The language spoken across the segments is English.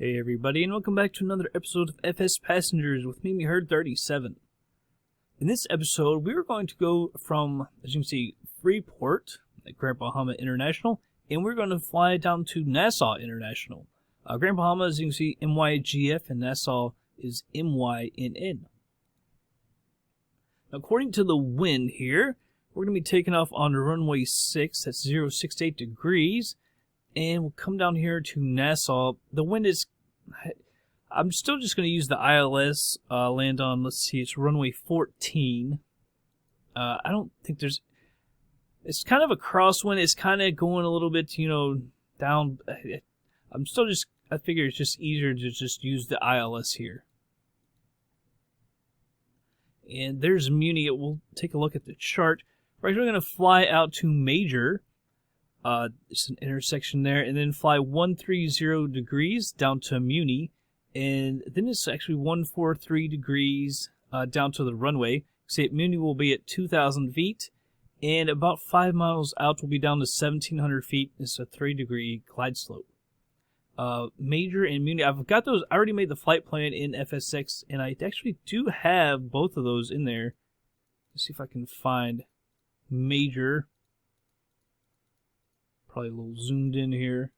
Hey everybody, and welcome back to another episode of FsPassengers with me, MYGF. In this episode, we are going to go from, as you can see, Freeport at Grand Bahama International, and we're going to fly down to Nassau International. Grand Bahama, as you can see, MYGF, and Nassau is MYNN. Now, according to the wind here, we're going to be taking off on runway 6, that's 068 degrees. And we'll come down here to Nassau. The wind is... I'm still just going to use the ILS, land on, let's see, it's runway 14. I don't think there's... It's kind of a crosswind. It's kind of going a little bit, you know, down. I'm still just... I figure it's just easier to just use the ILS here. And there's Muni. We'll take a look at the chart. We're actually going to fly out to Major. It's an intersection there, and then fly 130 degrees down to Muni, and then it's actually 143 degrees down to the runway. See, at Muni will be at 2,000 feet, and about 5 miles out will be down to 1,700 feet. It's a 3-degree glide slope. Major and Muni, I've got those. I already made the flight plan in FSX, and I actually do have both of those in there. Let's see if I can find Major. Probably a little zoomed in here.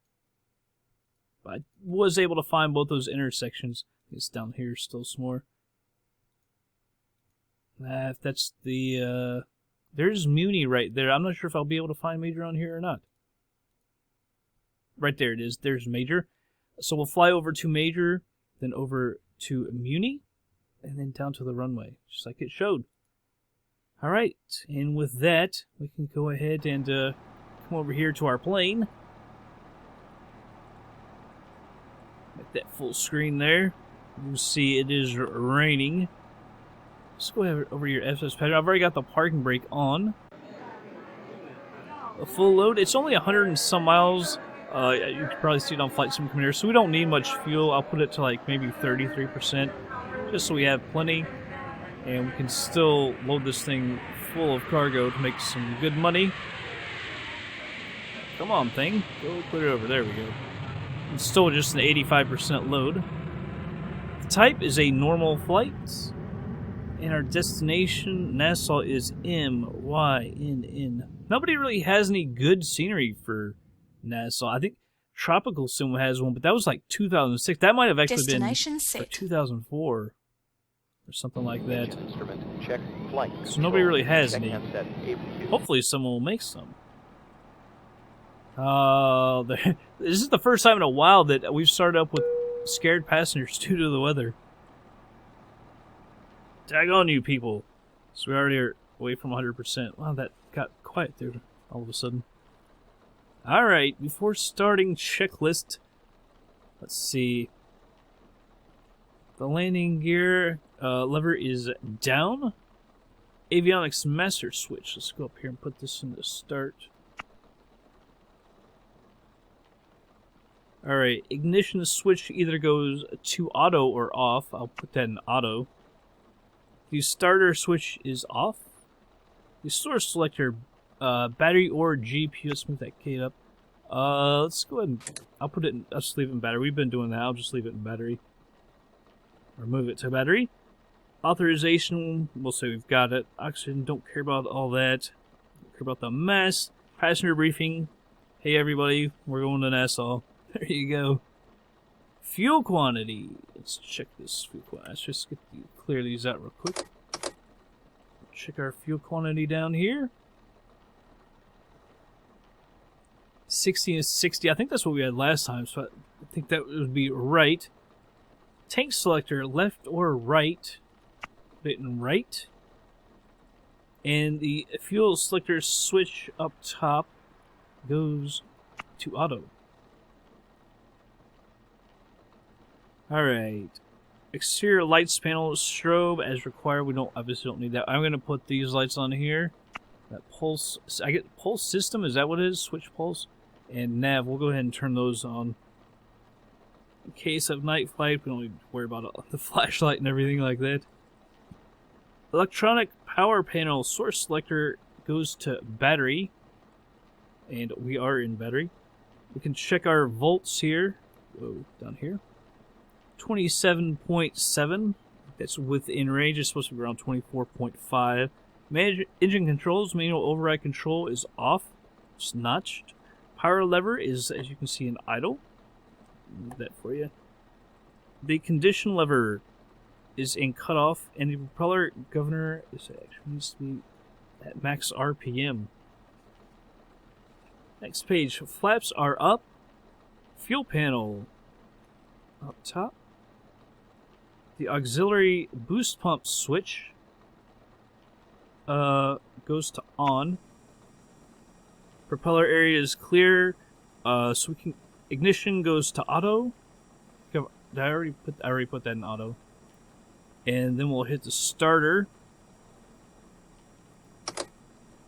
But I was able to find both those intersections. It's down here still some more. If that's the... there's Muni right there. I'm not sure if I'll be able to find Major on here or not. Right there it is. There's Major. So we'll fly over to Major, then over to Muni, and then down to the runway, just like it showed. Alright, and with that, we can go ahead and... come over here to our plane. Make that full screen there. You see it is raining. Let's go over your FSPassengers. I've already got the parking brake on. A full load. It's only 100 and some miles. You can probably see it on Flight Sim Commander, so we don't need much fuel. I'll put it to like maybe 33%, just so we have plenty. And we can still load this thing full of cargo to make some good money. Come on, thing. Go put it over. There we go. It's still just an 85% load. The type is a normal flight. And our destination, Nassau, is MYNN. Nobody really has any good scenery for Nassau. I think Tropical Sim has one, but that was like 2006. That might have actually been 2004 or something like that. Instrument check flight. So nobody really has any. Hopefully someone will make some. This is the first time in a while that we've started up with scared passengers due to the weather. Tag on, you people. So we already are away from 100%. Wow, that got quiet there all of a sudden. Alright, before starting checklist, let's see. The landing gear lever is down. Avionics master switch. Let's go up here and put this in the start. Alright, ignition switch either goes to auto or off. I'll put that in auto. The starter switch is off. The source selector, battery or GPU. Let's move that K up. Let's go ahead and I'll put it in, I'll just leave it in battery. We've been doing that. I'll just leave it in battery. Or move it to battery. Authorization, we'll say we've got it. Oxygen, don't care about all that. Don't care about the mess. Passenger briefing. Hey everybody, we're going to Nassau. There you go. Fuel quantity. Let's check this fuel quantity. Let's just clear these out real quick. Check our fuel quantity down here. 60 is 60. I think that's what we had last time, so I think that would be right. Tank selector, left or right. Put it in right. And the fuel selector switch up top goes to auto. Alright. Exterior lights panel strobe as required. We obviously don't need that. I'm gonna put these lights on here. That pulse, I get pulse system, is that what it is? Switch pulse. And nav, we'll go ahead and turn those on. In case of night flight, we don't need to worry about the flashlight and everything like that. Electronic power panel source selector goes to battery. And we are in battery. We can check our volts here. Whoa, down here. 27.7. That's within range. It's supposed to be around 24.5. Engine controls, manual override control is off. It's notched. Power lever is, as you can see, in idle. Move that for you. The condition lever is in cutoff, and the propeller governor is actually needs to be at max RPM. Next page. Flaps are up. Fuel panel up top. The auxiliary boost pump switch goes to on. Propeller area is clear. So we can ignition goes to auto. I already put that in auto. And then we'll hit the starter.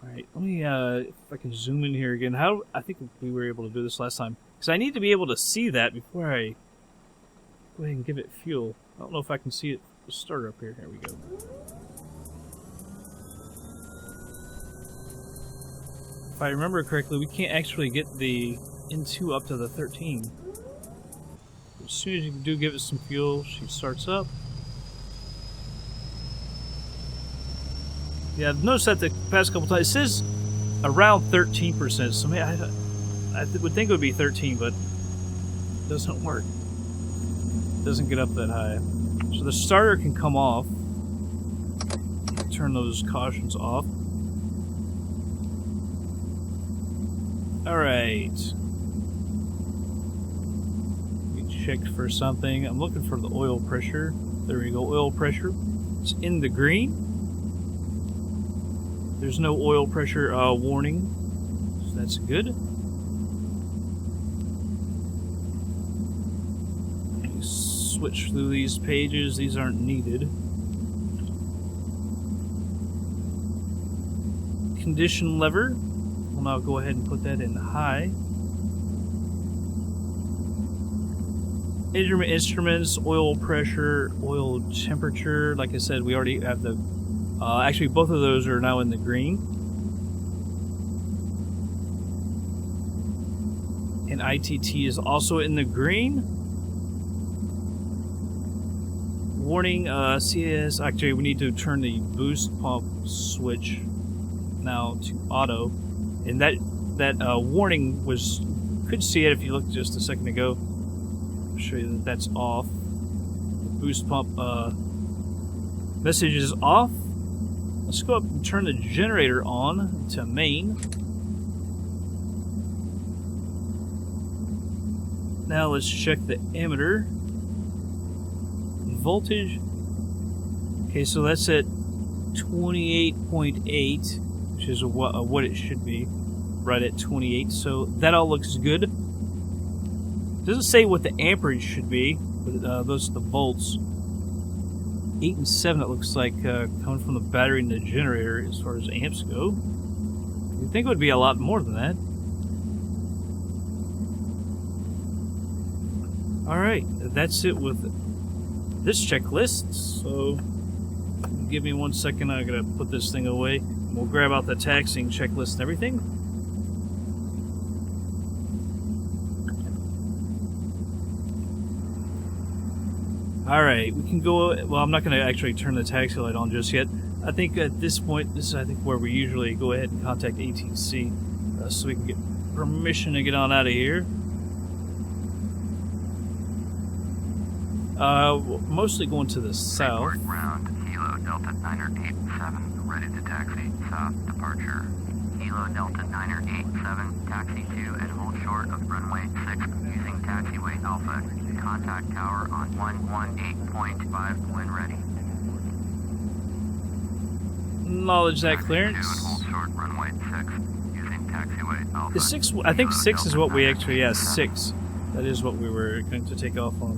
Alright, let me if I can zoom in here again. I think we were able to do this last time. Because I need to be able to see that before I go ahead and give it fuel. I don't know if I can see it. The starter up here. Here we go. If I remember correctly, we can't actually get the N2 up to the 13. As soon as you do give it some fuel, she starts up. Yeah, I've noticed that the past couple times. It says around 13%, so maybe I would think it would be 13, but it doesn't work. It doesn't get up that high. So the starter can come off. Turn those cautions off. Alright. We checked for something. I'm looking for the oil pressure. There we go, oil pressure. It's in the green. There's no oil pressure warning. So that's good. Let me switch through these pages. These aren't needed. Condition lever. We'll now go ahead and put that in high. Instruments, oil pressure, oil temperature. Like I said, we already have the... actually, both of those are now in the green. And ITT is also in the green. Warning, CS... Actually, we need to turn the boost pump switch now to auto. And that warning was... Could see it if you looked just a second ago. I'll show you that that's off. The boost pump message is off. Let's go up and turn the generator on to main. Now let's check the ammeter. Voltage. Okay, so that's at 28.8, which is what it should be. Right at 28, so that all looks good. Doesn't say what the amperage should be, but those are the volts. 8 and 7, it looks like, coming from the battery and the generator as far as amps go. You'd think it would be a lot more than that. Alright, that's it with this checklist. So, give me 1 second, I'm going to put this thing away. We'll grab out the taxiing checklist and everything. Alright, we can go... Well, I'm not going to actually turn the taxi light on just yet. I think at this point, this is I think where we usually go ahead and contact ATC so we can get permission to get on out of here. Mostly going to the south. Freeport ground, Kilo Delta 987, ready to taxi, south departure. Kilo Delta 987, taxi to and hold short of runway 6 using taxiway Alpha. Contact tower on 118.5 when ready. Acknowledge that clearance. Hold short runway 6 using taxiway Alpha. The 6, I think 6 is what we actually, yeah, 6. That is what we were going to take off on.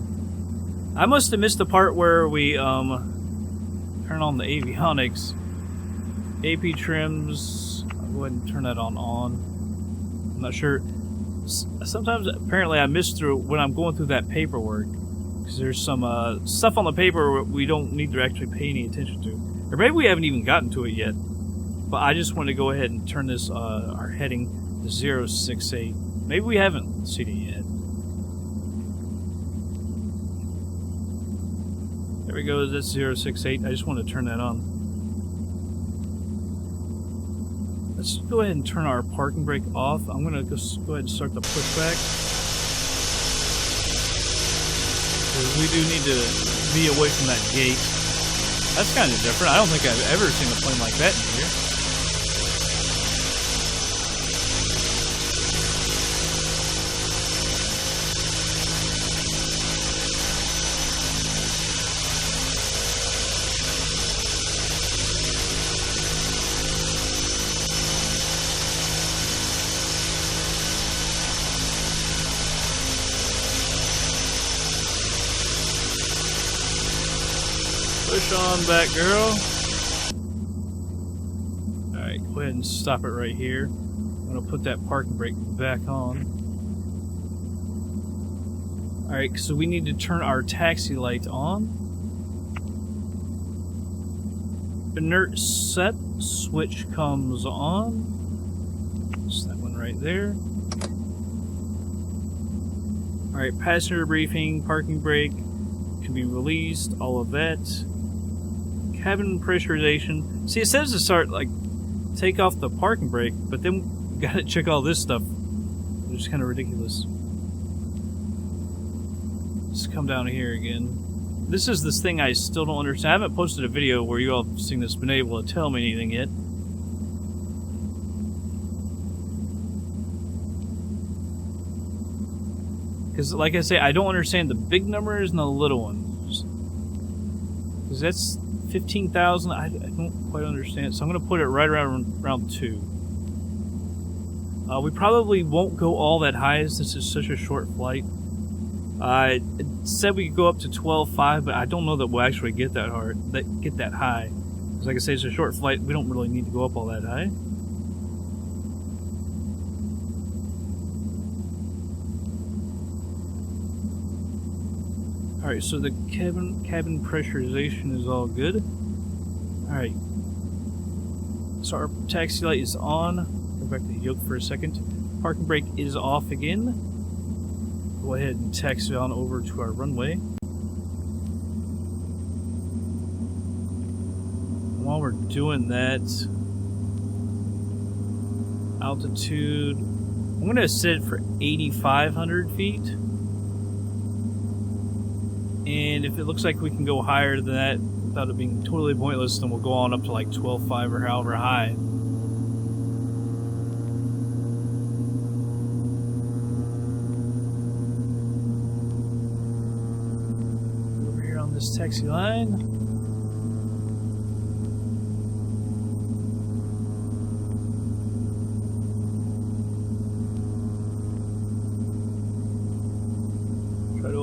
I must have missed the part where we turn on the avionics. AP trims, I'll go ahead and turn that on. I'm not sure. Sometimes, apparently, I miss through when I'm going through that paperwork. Because there's some stuff on the paper we don't need to actually pay any attention to. Or maybe we haven't even gotten to it yet. But I just want to go ahead and turn this, our heading to 068. Maybe we haven't seen it yet. There we go, that's 068. I just want to turn that on. Let's go ahead and turn our parking brake off. I'm going to go ahead and start the pushback. Because we do need to be away from that gate. That's kind of different. I don't think I've ever seen a plane like that in here. Push on back, girl. Alright, go ahead and stop it right here. I'm going to put that parking brake back on. Alright, so we need to turn our taxi light on. Inert set switch comes on. Just that one right there. Alright, passenger briefing, parking brake can be released, all of that. Cabin pressurization. See, it says to start, like, take off the parking brake, but then you gotta check all this stuff, which is kind of ridiculous. Let's come down here again. This is this thing I still don't understand. I haven't posted a video where you all have seen this, been able to tell me anything yet. Because, like I say, I don't understand the big numbers and the little ones. Because that's 15,000. I don't quite understand. So I'm going to put it right around round 2. We probably won't go all that high as this is such a short flight. It said we could go up to 12.5, but I don't know that we'll actually get that high. Because like I say, it's a short flight. We don't really need to go up all that high. Alright, so the cabin pressurization is all good. Alright. So our taxi light is on. Go back to the yoke for a second. Parking brake is off again. Go ahead and taxi on over to our runway. While we're doing that, altitude, I'm going to set it for 8,500 feet. And if it looks like we can go higher than that without it being totally pointless, then we'll go on up to like 12.5 or however high. Over here on this taxi line.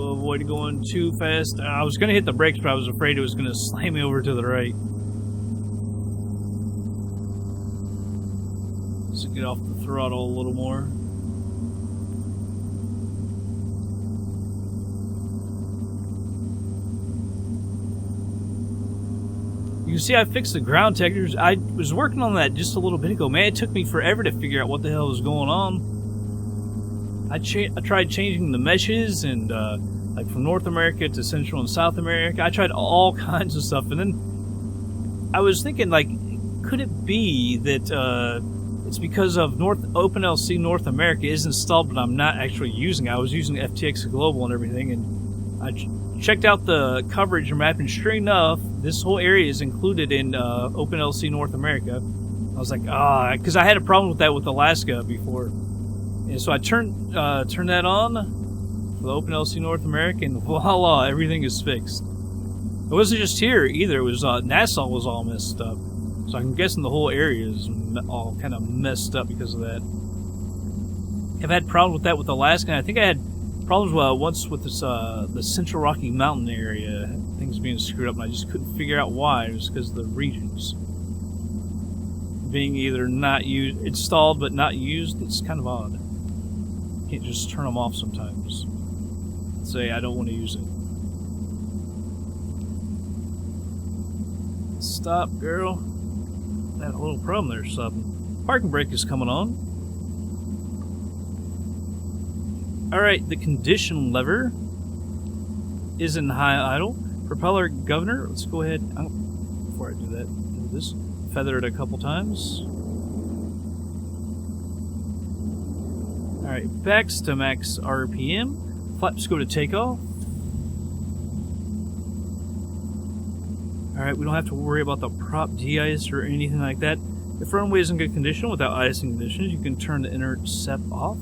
Avoid going too fast. I was going to hit the brakes, but I was afraid it was going to slam me over to the right. So get off the throttle a little more. You can see I fixed the ground detectors. I was working on that just a little bit ago. Man, it took me forever to figure out what the hell was going on. I tried changing the meshes and like from North America to Central and South America. I tried all kinds of stuff, and then I was thinking, like, could it be that it's because of OpenLC North America is installed, but I'm not actually using it. I was using FTX Global and everything, and I checked out the coverage and mapping. Sure enough, this whole area is included in OpenLC North America. I was like, because I had a problem with that with Alaska before. And so I turned that on for the OpenLC North America, and voila, everything is fixed. It wasn't just here either. It was Nassau was all messed up. So I'm guessing the whole area is all kind of messed up because of that. I've had problems with that with Alaska, and I think I had problems once with this the Central Rocky Mountain area. Things being screwed up, and I just couldn't figure out why. It was because of the regions being either not used, installed but not used. It's kind of odd. You can't just turn them off sometimes. Say I don't want to use it. Stop, girl. Had a little problem there, stopping. Parking brake is coming on. Alright, the condition lever is in high idle. Propeller governor. Let's go ahead. Before I do that, do this. Feather it a couple times. Alright, backs to max RPM. Flaps go to takeoff. Alright, we don't have to worry about the prop de-ice or anything like that. If runway is in good condition without icing conditions, you can turn the inert SEP off.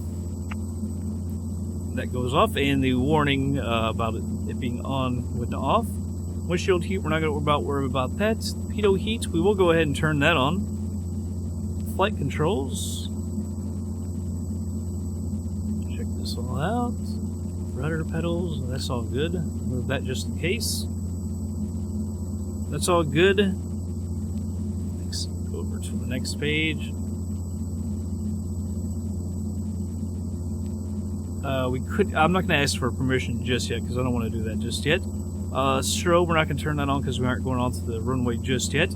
That goes off, and the warning about it being on went off. Windshield heat, we're not going to worry about that. Pitot heat, we will go ahead and turn that on. Flight controls. Check this all out. Rudder pedals, that's all good. Move that just in case. That's all good. Let's go over to the next page. I'm not going to ask for permission just yet because I don't want to do that just yet. Strobe, we're not going to turn that on because we aren't going onto the runway just yet.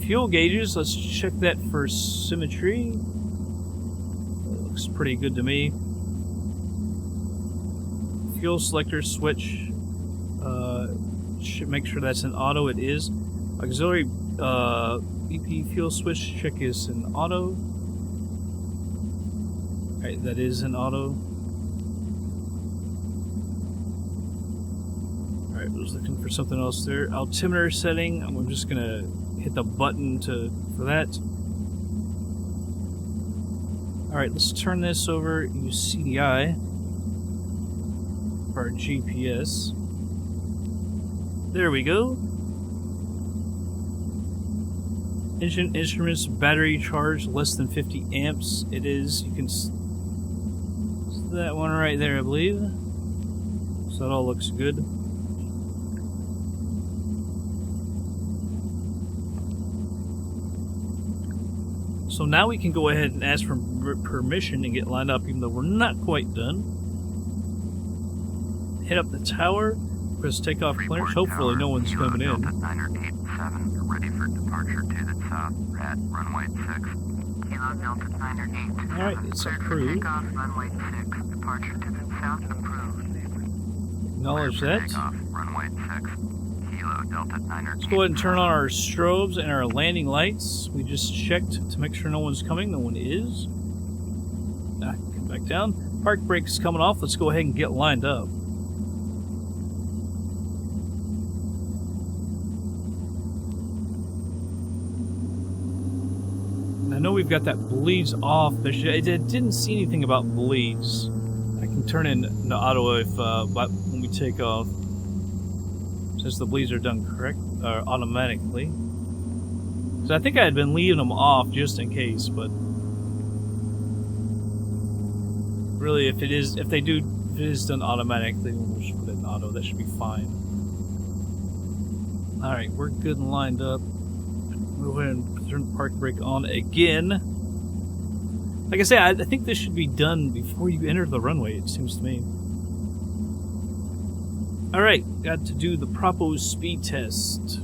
Fuel gauges, let's check that for symmetry. That looks pretty good to me. Fuel selector switch, should make sure that's in auto. It is. Auxiliary EP fuel switch check is in auto. Alright, that is in auto. Alright, I was looking for something else there. Altimeter setting, I'm just gonna hit the button for that. Alright, let's turn this over, use CDI for our GPS. There we go. Engine instruments, battery charge less than 50 amps. It is, you can that one right there, I believe. So that all looks good. So now we can go ahead and ask for permission and get lined up, even though we're not quite done. Hit up the tower, press takeoff clearance. Hopefully no one's coming in. Delta 987, ready for departure to the south at runway 6. Kilo Delta 987. Alright, it's approved. Takeoff runway 6, departure to the south approved. Acknowledge that. Takeoff runway 6. Kilo Delta 987. Let's go ahead and turn on our strobes and our landing lights. We just checked to make sure no one's coming. No one is. Come back down. Park brake's coming off. Let's go ahead and get lined up. I know we've got that bleeds off. I didn't see anything about bleeds. I can turn in the auto if when we take off, since the bleeds are done automatically. So I think I had been leaving them off just in case, but really, if it is done automatically, we'll just put it in auto. That should be fine. All right, we're good and lined up. Go ahead and turn the park brake on again. Like I say, I think this should be done before you enter the runway, it seems to me. Alright, got to do the Propos speed test.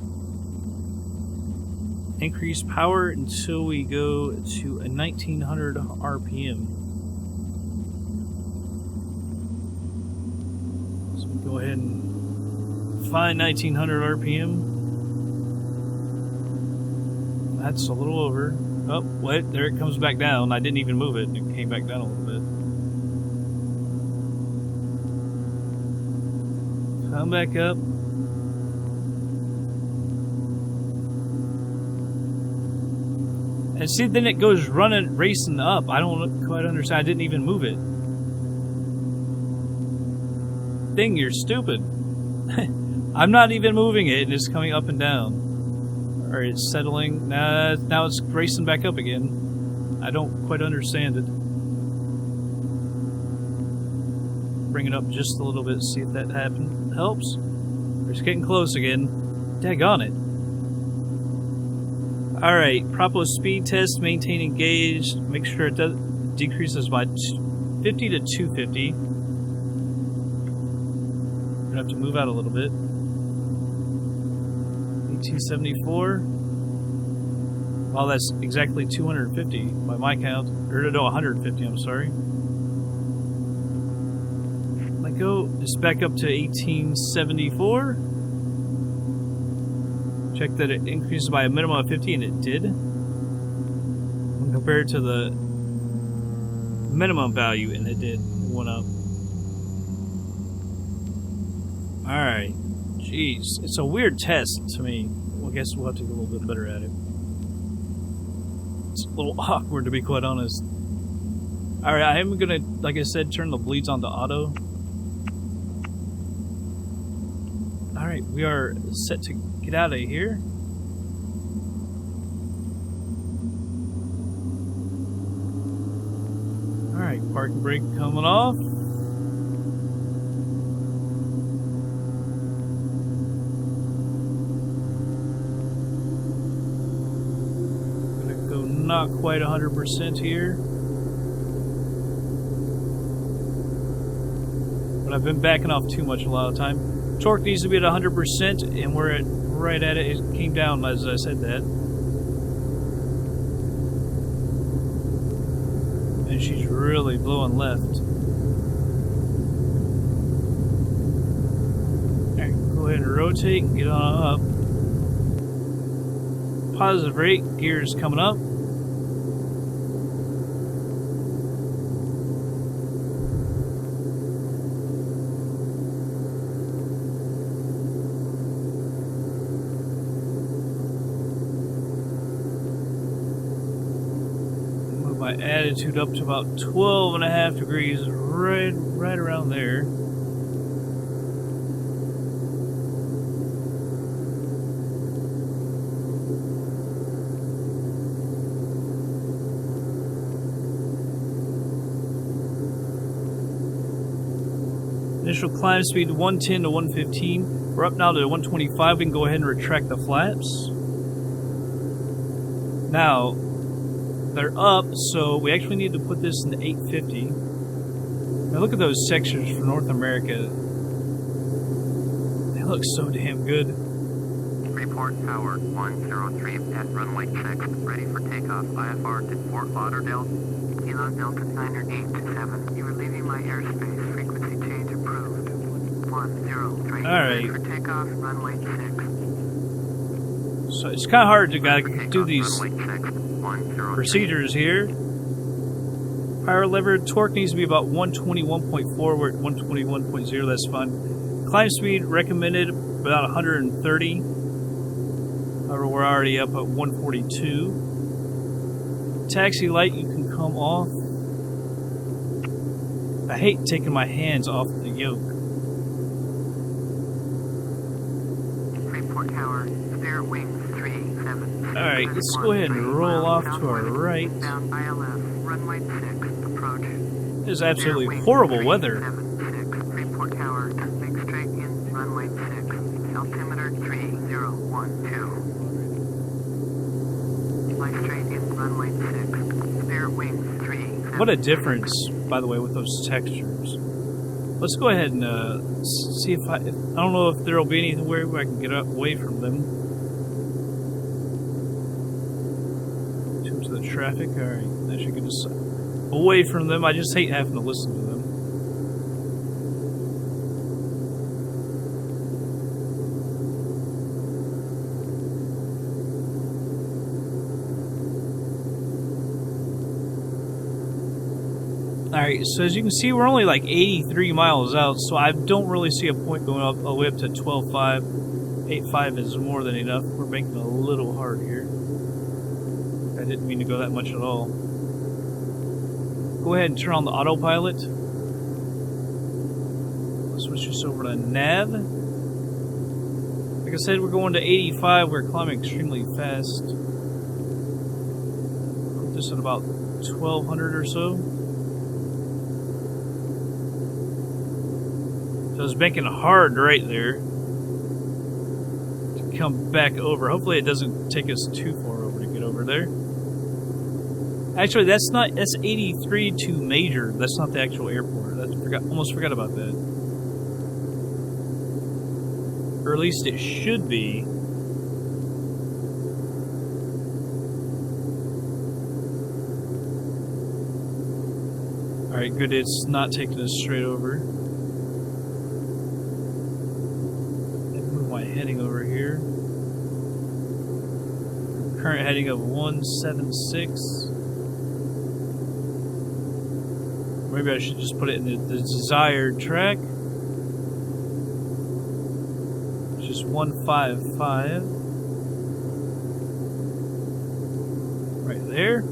Increase power until we go to a 1900 RPM. So we go ahead and find 1900 RPM. That's a little over. Oh, wait, there it comes back down. I didn't even move it. It came back down a little bit. Come back up. And see, then it goes racing up. I don't quite understand. I didn't even move it. Thing, you're stupid. I'm not even moving it, and it's coming up and down. Or it's settling. Now it's racing back up again. I don't quite understand it. Bring it up just a little bit, see if that helps. It's getting close again. Daggone it. Alright, Propos speed test, maintain engaged. Make sure it decreases by 50 to 250. We're gonna have to move out a little bit. 1874. Well, that's exactly 250 by my count. Or no, 150, I'm sorry. Let go. It's back up to 1874. Check that it increases by a minimum of 50, and it did. When compared to the minimum value, and it did. It went up. Alright. Jeez. It's a weird test to me. Well, I guess we'll have to get a little bit better at it. It's a little awkward, to be quite honest. Alright, I am gonna, like I said, turn the bleeds on to auto. Alright, we are set to get out of here. Alright, parking brake coming off. Gonna go not quite 100% here. But I've been backing off too much a lot of the time. Torque needs to be at 100%, and we're at right at it. It came down as I said that. And she's really blowing left. Alright, go ahead and rotate and get on up. Positive rate, gears coming up. My attitude up to about 12.5 degrees, right around there. Initial climb speed 110 to 115. We're up now to 125. We can go ahead and retract the flaps. Now, they're up, so we actually need to put this in the 850. Now look at those sections for North America. They look so damn good. Freeport Tower 103 at runway 6, ready for takeoff. IFR to Fort Lauderdale. Kilo Delta 987. You are leaving my airspace. Frequency change approved. 103. Alright. Ready for takeoff. Runway 6. So it's kind of hard to do these procedures here. Power lever torque needs to be about 121.4. We're at 121.0. That's fine. Climb speed recommended about 130. However, we're already up at 142. Taxi light, you can come off. I hate taking my hands off the yoke. Freeport Tower, spare wings 37. Alright, let's go ahead and roll off to our right. Runway 6, approach. There's absolutely horrible weather. Freeport Tower, make straight in runway 6. Altimeter 3012. Fly straight in runway 6. Spare wings 37. What a difference, by the way, with those textures. Let's go ahead and see if I don't know if there'll be anywhere where I can get away from them. In terms of the traffic, alright, I should get us away from them. I just hate having to listen to them. Alright, so as you can see, we're only like 83 miles out, so I don't really see a point going up all the way up to 12.5. 8.5 is more than enough. We're making it a little hard here. I didn't mean to go that much at all. Go ahead and turn on the autopilot. Let's switch this over to nav. Like I said, we're going to 85. We're climbing extremely fast. Put this at about 1200 or so. So it's making it hard right there to come back over. Hopefully it doesn't take us too far over to get over there. Actually, that's 83 to Major. That's not the actual airport. Almost forgot about that. Or at least it should be. Alright, good. It's not taking us straight over. heading over here. Current heading of 176. Maybe I should just put it in the desired track, which is 155. Right there.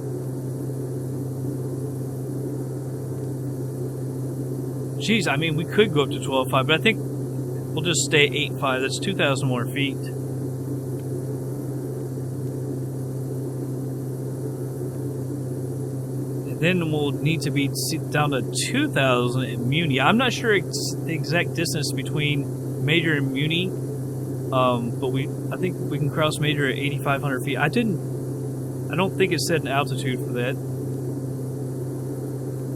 Geez, I mean, we could go up to 12.5, but I think we'll just stay at 8.5. That's 2,000 more feet. And then we'll need to be down to 2,000 at Muni. I'm not sure the exact distance between Major and Muni, but I think we can cross Major at 8,500 feet. I don't think it said an altitude for that.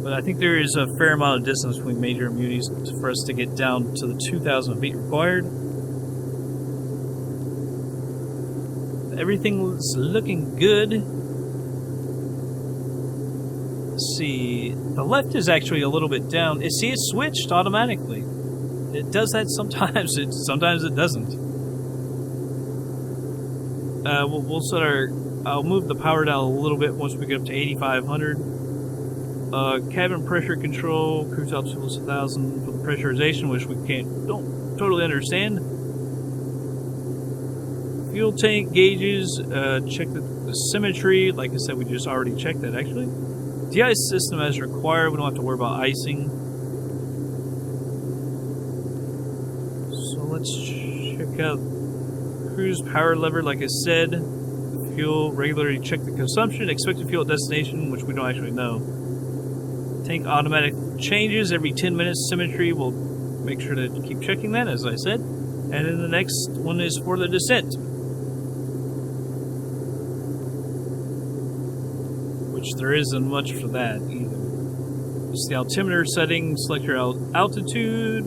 But I think there is a fair amount of distance between Major and Munis for us to get down to the 2,000 feet required. Everything's looking good. Let's see. The left is actually a little bit down. See, it switched automatically. It does that sometimes. Sometimes it doesn't. We'll set our... I'll move the power down a little bit once we get up to 8,500. Cabin pressure control, cruise altitude is 1,000 for the pressurization, which we don't totally understand. Fuel tank gauges, check the symmetry. Like I said, we just already checked that actually. De-ice system as required. We don't have to worry about icing. So let's check out cruise power lever. Like I said, fuel regularly check the consumption, expected fuel at destination, which we don't actually know. Tank automatic changes every 10 minutes. Symmetry, we'll make sure to keep checking that, as I said. And then the next one is for the descent, which there isn't much for that either. It's the altimeter setting, select your altitude,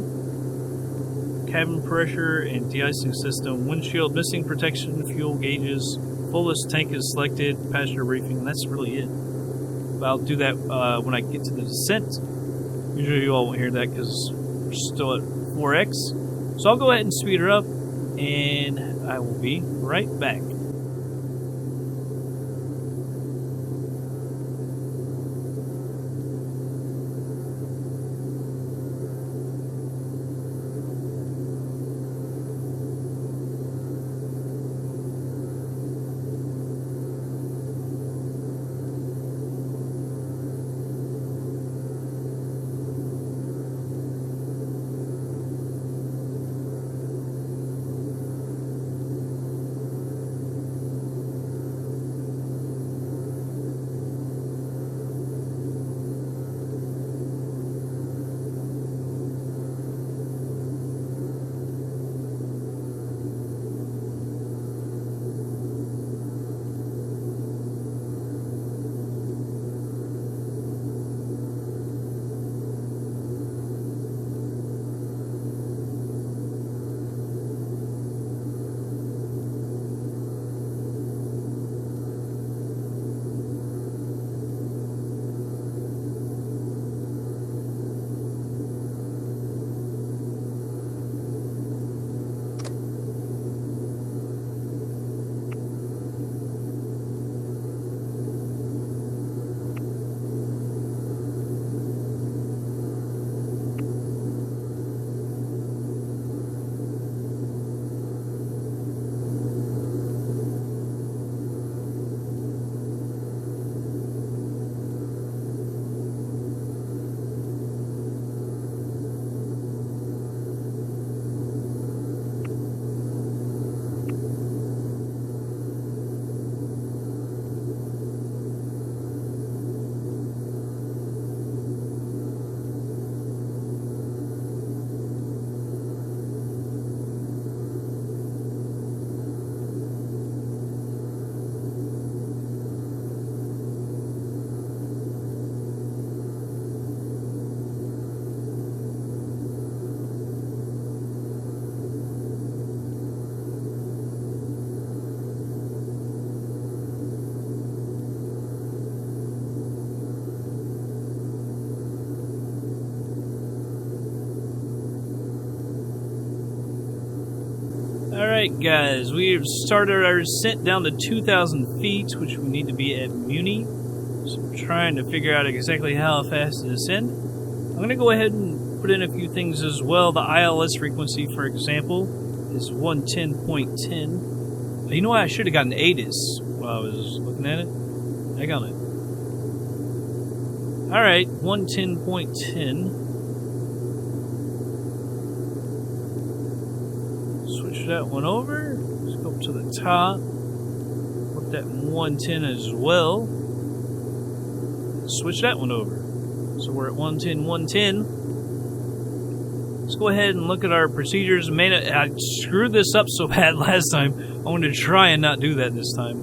cabin pressure, and de-icing system, windshield missing protection, fuel gauges, fullest tank is selected, passenger briefing, and that's really it. But I'll do that when I get to the descent. Usually you all won't hear that because we're still at 4x. So I'll go ahead and speed her up, and I will be right back. Alright guys, we've started our descent down to 2,000 feet, which we need to be at MYNN. So I'm trying to figure out exactly how fast to descend. I'm going to go ahead and put in a few things as well. The ILS frequency, for example, is 110.10. You know what? I should have gotten ADIS while I was looking at it. I got it. Alright, 110.10. Switch that one over. Let's go up to the top. Put that 110 as well. Switch that one over. So we're at 110, 110. Let's go ahead and look at our procedures. Man, I screwed this up so bad last time. I'm going to try and not do that this time.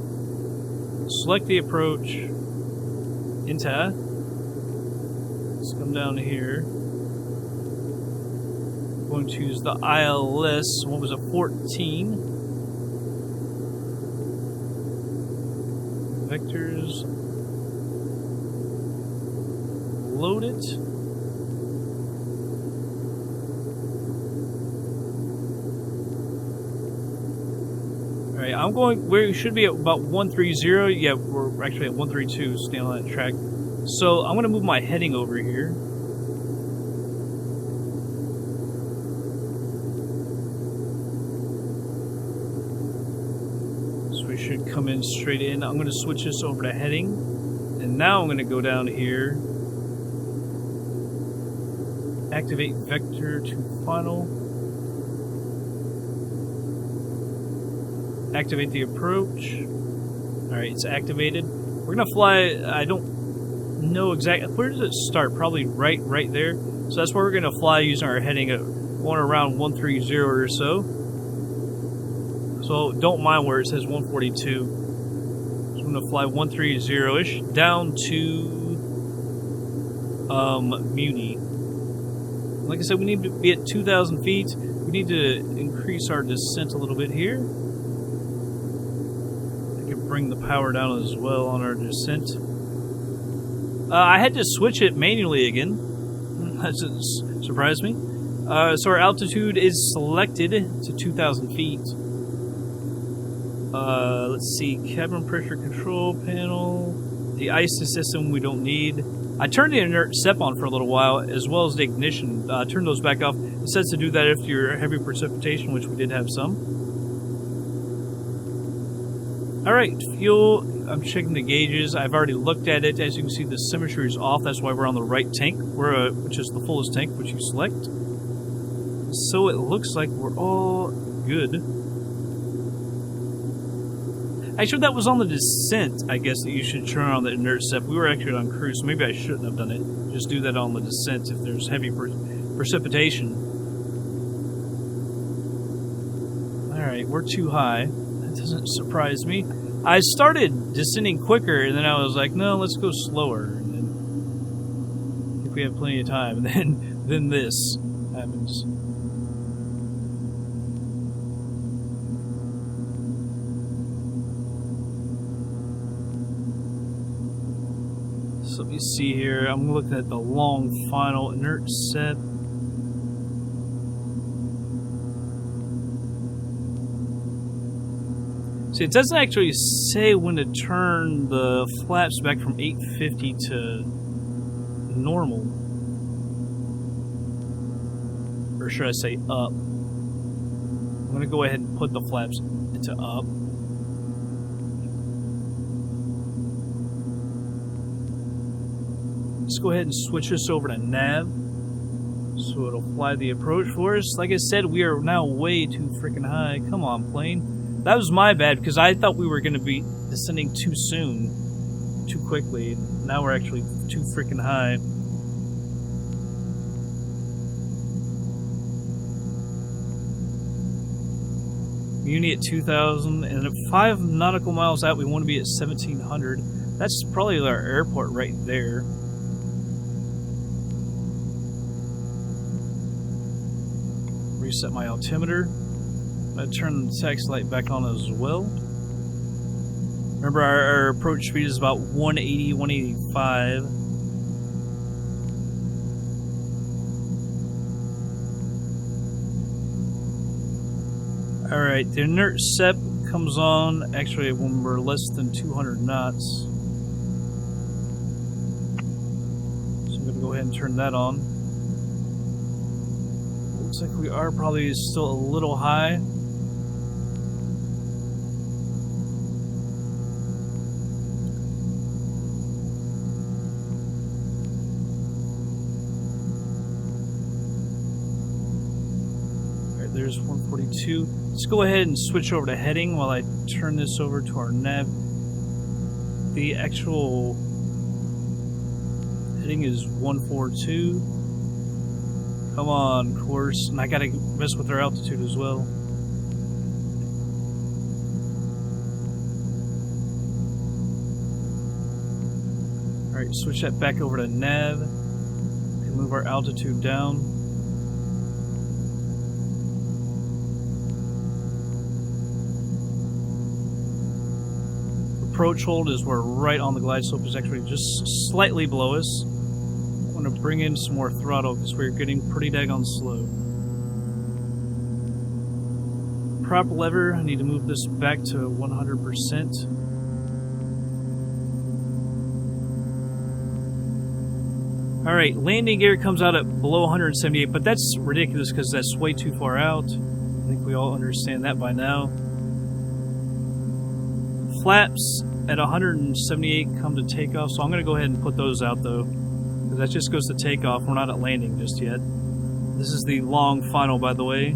Select the approach. Into. Let's come down here. I'm going to use the ILS. What was it? 14. Vectors. Load it. Alright, I'm going, we should be at about 130. Yeah, we're actually at 132, staying on that track. So I'm going to move my heading over here. So we should come in straight in. I'm going to switch this over to heading. And now I'm going to go down here. Activate vector to final. Activate the approach. Alright, it's activated. We're gonna fly, I don't know exactly, where does it start? Probably right there. So that's where we're gonna fly using our heading at going around 130 or so. So don't mind where it says 142. So I'm gonna fly 130-ish down to MYNN. Like I said, we need to be at 2,000 feet. We need to increase our descent a little bit here. I can bring the power down as well on our descent. I had to switch it manually again. That surprised me. So our altitude is selected to 2,000 feet. Let's see, cabin pressure control panel. The ISO system we don't need. I turned the inert SEP on for a little while, as well as the ignition. Turn those back off. It says to do that if you're heavy precipitation, which we did have some. Alright, fuel. I'm checking the gauges. I've already looked at it. As you can see, the symmetry is off. That's why we're on the right tank, which is the fullest tank, which you select. So it looks like we're all good. Actually, that was on the descent, I guess, that you should turn on the inert SEP. We were actually on cruise, so maybe I shouldn't have done it. Just do that on the descent if there's heavy precipitation. Alright, we're too high. That doesn't surprise me. I started descending quicker, and then I was like, no, let's go slower. And then, if we have plenty of time, and then this happens. So let me see here. I'm looking at the long final inert SEP. See, it doesn't actually say when to turn the flaps back from 850 to normal. Or should I say up? I'm going to go ahead and put the flaps into up. Let's go ahead and switch this over to nav. So it'll fly the approach for us. Like I said, we are now way too freaking high. Come on, plane. That was my bad, because I thought we were going to be descending too soon. Too quickly. Now we're actually too freaking high. MYNN at 2,000, and at 5 nautical miles out, we want to be at 1,700. That's probably our airport right there. Reset my altimeter. I'm going to turn the taxi light back on as well. Remember, our approach speed is about 180, 185. Alright, the inert SEP comes on actually when we're less than 200 knots. So I'm going to go ahead and turn that on. Looks like we are probably still a little high. Alright, there's 142. Let's go ahead and switch over to heading while I turn this over to our nav. The actual heading is 142. Come on, course. And I gotta mess with our altitude as well. Alright, switch that back over to nav. And move our altitude down. Approach hold is we're right on the glide slope, is actually just slightly below us. I'm going to bring in some more throttle because we're getting pretty daggone slow. Prop lever, I need to move this back to 100%. Alright, landing gear comes out at below 178, but that's ridiculous because that's way too far out. I think we all understand that by now. Flaps at 178 come to takeoff, so I'm going to go ahead and put those out though, because that just goes to takeoff. We're not at landing just yet. This is the long final, by the way.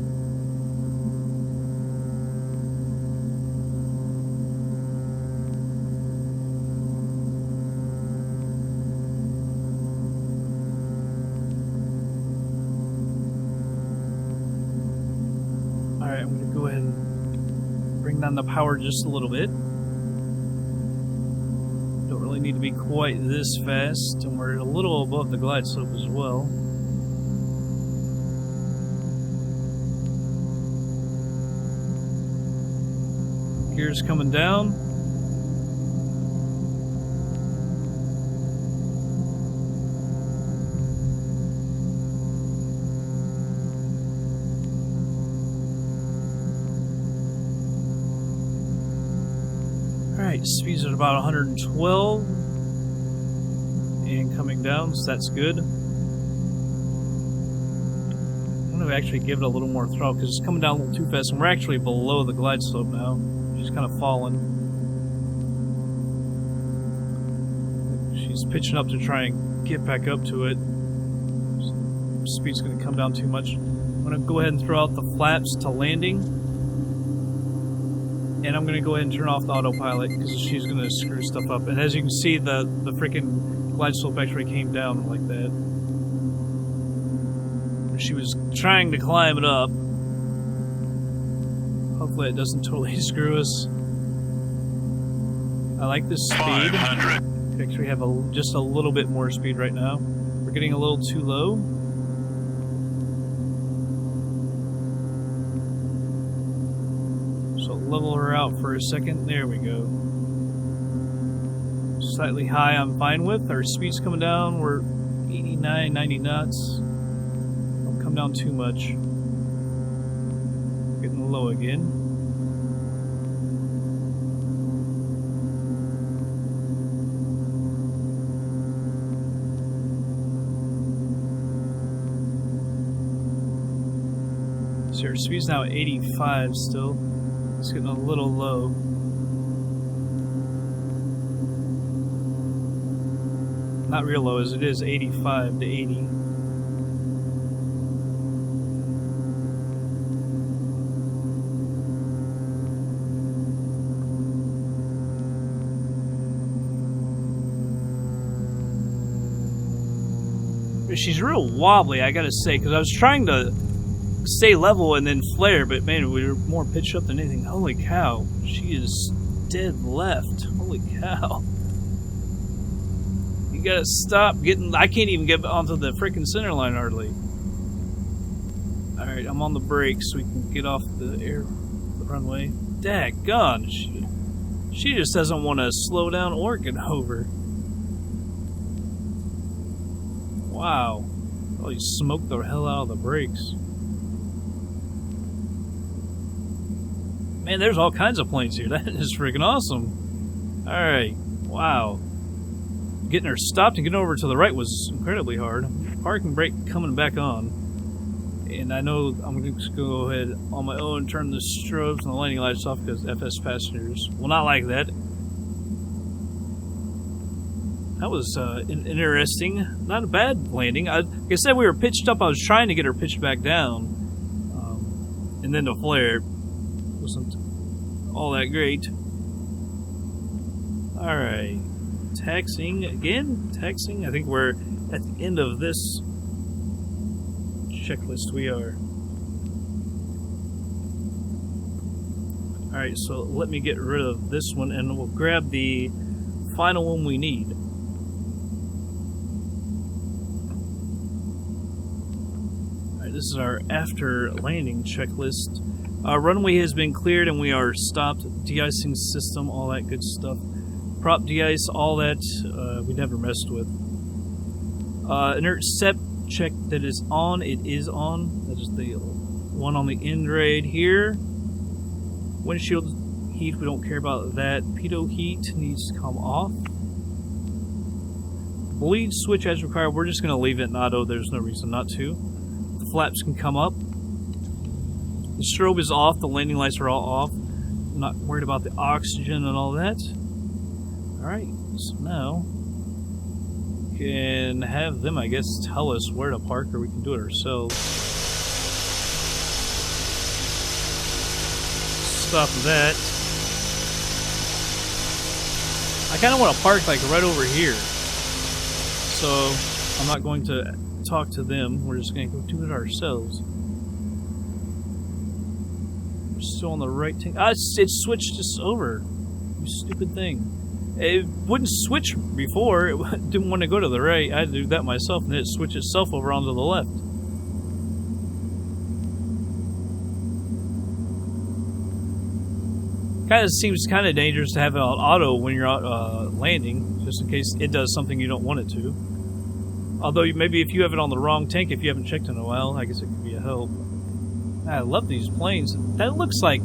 Alright, I'm going to go ahead and bring down the power just a little bit. Need to be quite this fast, and we're a little above the glide slope as well. Gears coming down. Alright, speed's at about 112 and coming down, so that's good. I'm going to actually give it a little more throttle because it's coming down a little too fast, and we're actually below the glide slope now. She's kind of falling. She's pitching up to try and get back up to it. So speed's going to come down too much. I'm going to go ahead and throw out the flaps to landing. And I'm going to go ahead and turn off the autopilot because she's going to screw stuff up. And as you can see, the freaking glide slope actually came down like that. She was trying to climb it up. Hopefully it doesn't totally screw us. I like this speed. We actually have just a little bit more speed right now. We're getting a little too low. Level her out for a second. There we go. Slightly high I'm fine with. Our speed's coming down. We're 89, 90 knots. Don't come down too much. Getting low again. So our speed's now at 85 still. It's getting a little low. Not real low as it is 85 to 80. She's real wobbly, I gotta say, because I was trying to stay level and then flare, but man, we were more pitched up than anything. Holy cow, she is dead left. Holy cow. You gotta stop getting... I can't even get onto the freaking center line hardly. Alright, I'm on the brakes so we can get off the runway. Daggone, she just doesn't want to slow down or get over. Wow. Oh, you smoked the hell out of the brakes. Man, there's all kinds of planes here. That is freaking awesome. Alright, wow. Getting her stopped and getting over to the right was incredibly hard. Parking brake coming back on. And I know I'm just going to go ahead on my own and turn the strobes and the landing lights off because FsPassengers will not like that. That was interesting. Not a bad landing. Like I said, we were pitched up. I was trying to get her pitched back down. And then the flare wasn't all that great. Alright. Taxiing again? Taxiing? I think we're at the end of this checklist. We are. Alright, so let me get rid of this one and we'll grab the final one we need. Alright, this is our after landing checklist. Our runway has been cleared and we are stopped. De-icing system, all that good stuff. Prop de-ice, all that we never messed with. Inert SEP check that is on. It is on. That is the one on the end right here. Windshield heat, we don't care about that. Pitot heat needs to come off. Bleed switch as required. We're just going to leave it in auto. There's no reason not to. The flaps can come up. The strobe is off. The landing lights are all off. I'm not worried about the oxygen and all that. Alright, so now we can have them, I guess, tell us where to park, or we can do it ourselves. Stop that. I kind of want to park like right over here. So I'm not going to talk to them. We're just going to go do it ourselves. We're still on the right thing. Ah, it switched us over. You stupid thing. It wouldn't switch before. It didn't want to go to the right. I had to do that myself, and then it switched itself over onto the left. Kind of seems kind of dangerous to have it on auto when you're out landing, just in case it does something you don't want it to. Although maybe if you have it on the wrong tank, if you haven't checked in a while, I guess it could be a help. I love these planes. That looks like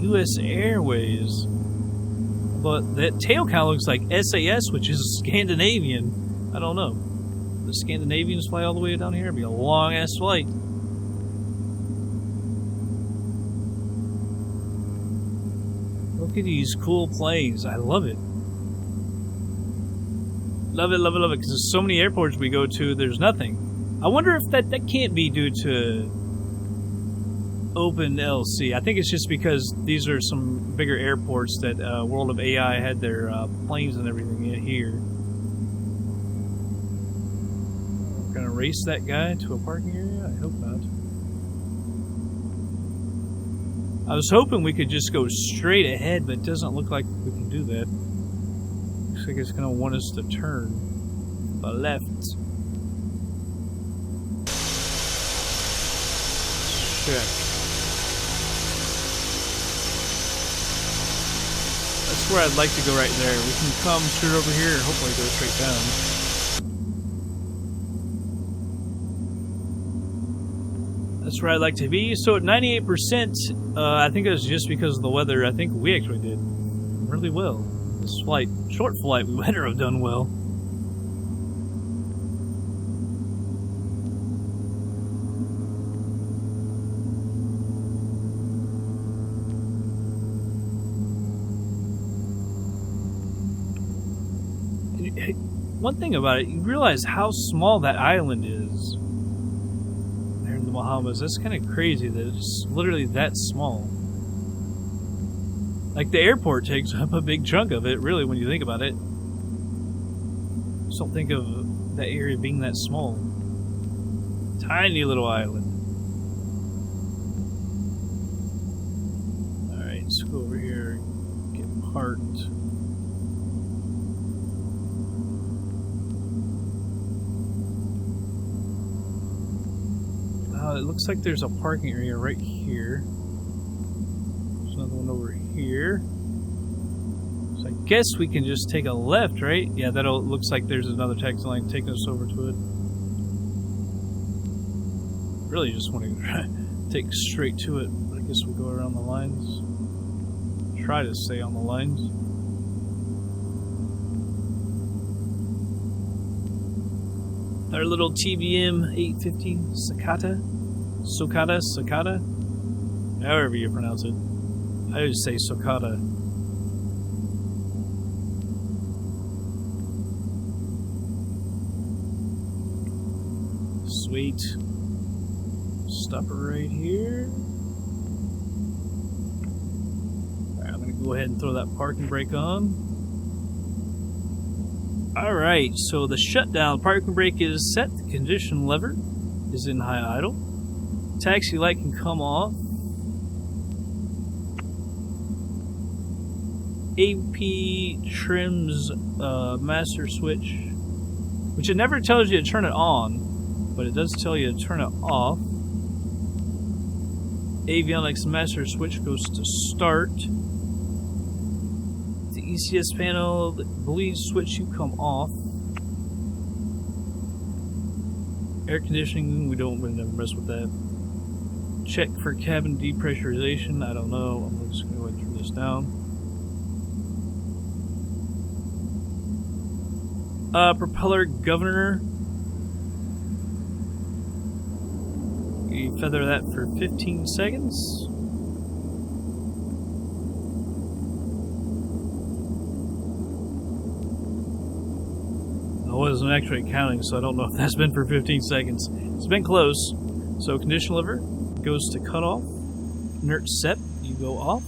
U.S. Airways. But that tail kind of looks like SAS, which is Scandinavian. I don't know. The Scandinavians fly all the way down here. It'd be a long-ass flight. Look at these cool planes. I love it. Love it, love it, love it. Because there's so many airports we go to, there's nothing. I wonder if that can't be due to OpenLC. I think it's just because these are some bigger airports that World of AI had their planes and everything in here. We're gonna race that guy to a parking area? I hope not. I was hoping we could just go straight ahead, but it doesn't look like we can do that. Looks like it's gonna want us to turn to the left. Check. That's where I'd like to go right there. We can come straight over here and hopefully go straight down. That's where I'd like to be. So at 98%, I think it was just because of the weather. I think we actually did really well. This flight, short flight, we better have done well. One thing about it, you realize how small that island is there in the Bahamas. That's kind of crazy that it's literally that small. Like, the airport takes up a big chunk of it, really, when you think about it. Just don't think of that area being that small. Tiny little island. Alright, let's go over here and get parked. It looks like there's a parking area right here. There's another one over here. So I guess we can just take a left, right? Yeah, that looks like there's another taxi line taking us over to it. Really just want to take straight to it, but I Guess we'll go around the lines. Try to stay on the lines. Our little TBM 850 SOCATA, however you pronounce it. I just say SOCATA. Sweet. Stop it right here. Alright, I'm going to go ahead and throw that parking brake on. Alright, so the shutdown parking brake is set. The condition lever is in high idle. Taxi light can come off. AP trims master switch, which it never tells you to turn it on, but it does tell you to turn it off. Avionics master switch goes to start. The ECS panel, the bleed switch you come off. Air conditioning, we never mess with that. Check for cabin depressurization, I don't know. I'm just going to go ahead and turn this down. Propeller governor. You feather that for 15 seconds. I wasn't actually counting, so I don't know if that's been for 15 seconds. It's been close. So condition lever goes to cut off. Inert set, you go off.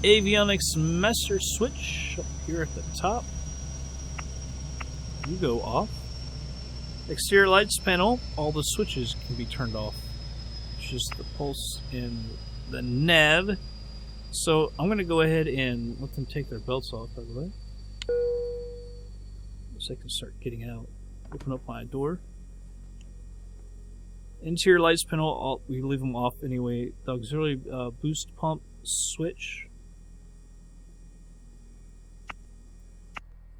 Avionics master switch up here at the top. You go off. Exterior lights panel, all the switches can be turned off. It's just the pulse and the nav. So I'm going to go ahead and let them take their belts off, by the way. So I can start getting out. Open up my door. Interior lights panel, we leave them off anyway. The auxiliary boost pump switch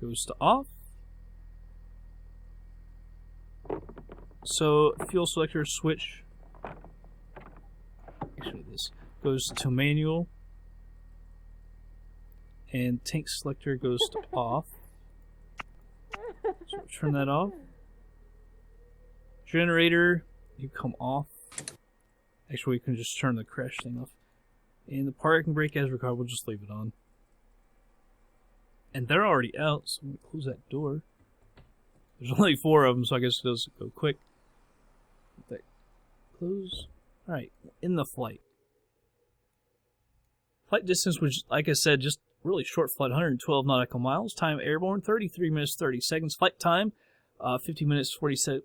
goes to off. So fuel selector switch, actually this goes to manual, and tank selector goes to off. So turn that off. Generator, you come off. Actually, we can just turn the crash thing off. And the parking brake, as required, we'll just leave it on. And they're already out, so I'm going to close that door. There's only 4 of them, so I guess it does go quick. That close. Alright, in the flight. Flight distance, which, like I said, just really short flight, 112 nautical miles. Time airborne, 33 minutes, 30 seconds. Flight time, 50 minutes, 47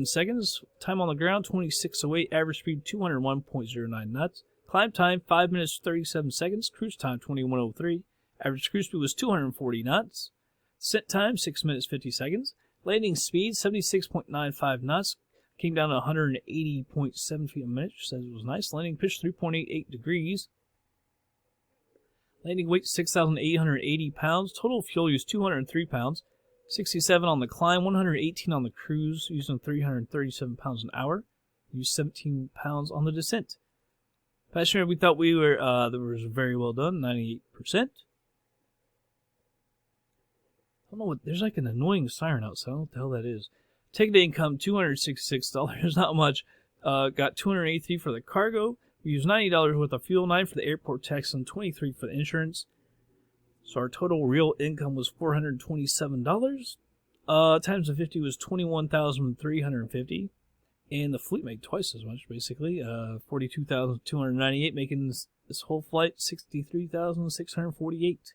seconds. Time on the ground, 26:08. Average speed, 201.09 knots. Climb time, 5 minutes, 37 seconds. Cruise time, 21:03. Average cruise speed was 240 knots. Descent time, 6 minutes, 50 seconds. Landing speed, 76.95 knots. Came down to 180.7 feet a minute, which says it was nice. Landing pitch, 3.88 degrees. Landing weight, 6,880 pounds. Total fuel use, 203 pounds. 67 on the climb, 118 on the cruise, using 337 pounds an hour. Used 17 pounds on the descent. Passenger, we thought we were, that was very well done, 98%. I don't know what, there's like an annoying siren outside. I don't know what the hell that is. Ticket income, $266, not much. Got $283 for the cargo. We used $90 worth of fuel, $9 for the airport tax, and $23 for the insurance. So our total real income was $427. Times the 50 was $21,350. And the fleet made twice as much, basically. $42,298, making this whole flight $63,648.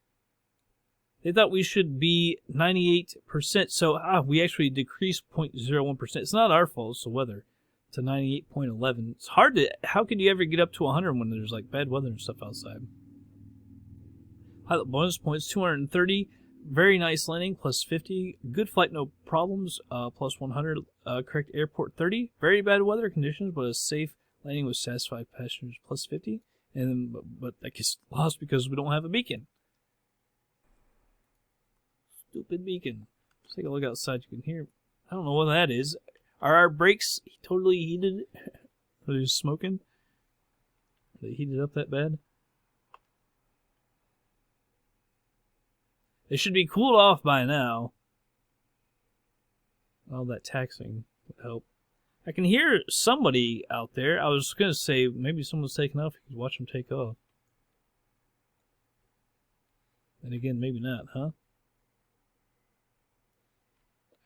They thought we should be 98%, so we actually decreased 0.01%. It's not our fault, it's the weather. To 98.11. It's hard to, how could you ever get up to 100 when there's like bad weather and stuff outside? Pilot bonus points, 230. Very nice landing, plus 50. Good flight, no problems, plus 100. Correct airport, 30. Very bad weather conditions, but a safe landing with satisfied passengers, plus 50. And but that gets lost because we don't have a beacon. Stupid beacon. Let's take a look outside. You can hear. I don't know what that is. Are our brakes totally heated? Are they smoking? They heated up that bad? They should be cooled off by now. All that taxing would help. I can hear somebody out there. I was going to say maybe someone's taking off. You could watch them take off. And again, maybe not, huh?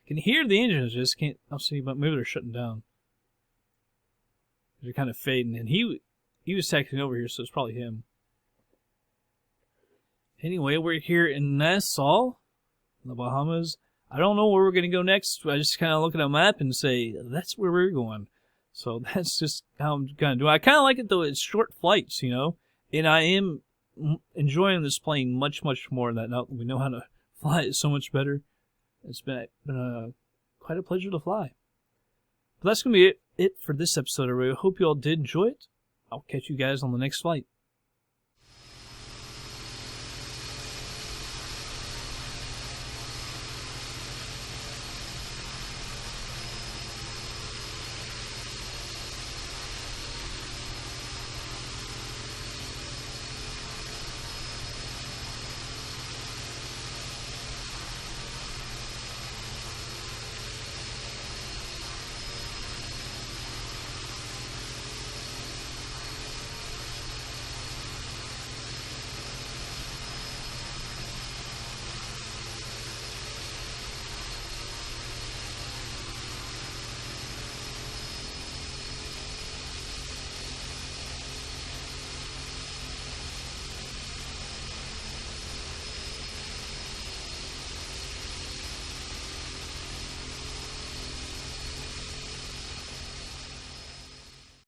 I can hear the engines. I just can't. I'll see, but maybe they're shutting down. They're kind of fading. And he was taxiing over here, so it's probably him. Anyway, we're here in Nassau, in the Bahamas. I don't know where we're going to go next. I just kind of look at a map and say, that's where we're going. So that's just how I'm going to do it. I kind of like it, though. It's short flights, you know. And I am enjoying this plane much, much more now that we know how to fly it so much better. It's been quite a pleasure to fly. But that's going to be it for this episode, everybody. I hope you all did enjoy it. I'll catch you guys on the next flight.